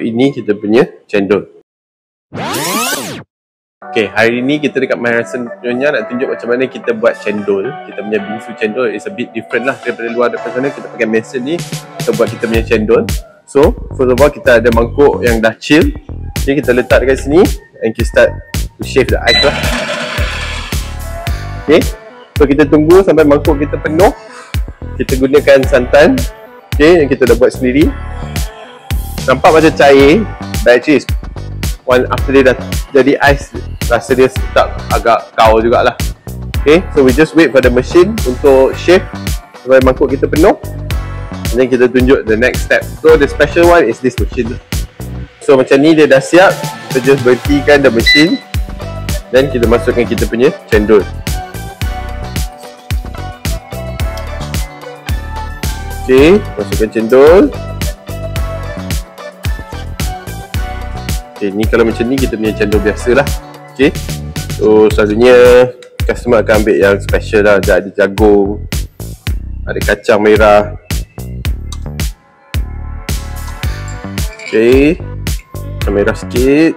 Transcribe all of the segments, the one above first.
Ini kita punya cendol. Okay, hari ni kita dekat My Rasa Nyonya nak tunjuk macam mana kita buat cendol. Kita punya bingsu cendol is a bit different lah daripada luar depan sana. Kita pakai mesin ni, kita buat kita punya cendol. So, first of all kita ada mangkuk yang dah chill. Okay, kita letak dekat sini and kita start to shave the ice lah. Okay, so kita tunggu sampai mangkuk kita penuh. Kita gunakan santan, okay, yang kita dah buat sendiri. Nampak macam cair, but actually one after dia dah jadi ais, rasa dia start agak kau jugalah. Okay, so we just wait for the machine untuk shave sampai mangkuk kita penuh. And then kita tunjuk the next step. So the special one is this machine. So macam ni dia dah siap. Kita just berhentikan the machine. Dan kita masukkan kita punya cendol. Okay, masukkan cendol. Okay, ni kalau macam ni kita punya cendol biasa lah. Okay, so selalunya customer akan ambil yang special lah. Ada jagung, ada kacang merah. Okay, kacang merah sikit.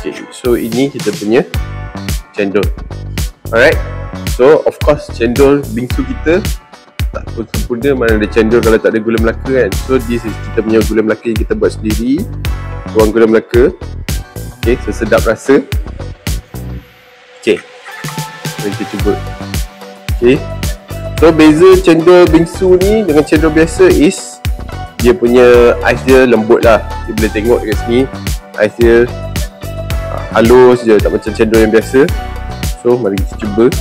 Okay, so ini kita punya cendol. Alright, so of course cendol bingsu kita tak pun sempurna, mana ada cendol kalau tak ada gula Melaka kan. So this is kita punya gula Melaka yang kita buat sendiri. Tuang gula Melaka. Okay, sesedap rasa. Okay, mari kita cuba. Okay, so beza cendol bingsu ni dengan cendol biasa is dia punya ais dia lembut lah. Kita boleh tengok dekat sini ais dia halus je, tak macam cendol yang biasa. So mari kita cuba.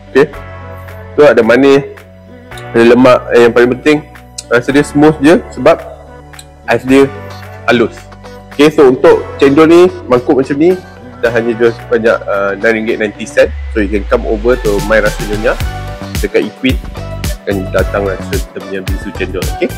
Okay, so ada manis, ada lemak, yang paling penting rasa dia smooth je sebab ais dia halus. Okay, so untuk cendol ni, mangkuk macam ni dah hanya jual sebanyak RM9.90. So you can come over to My Rasa Nyonya dekat Equin, akan datang rasa kita punya bingsu cendol. Okay.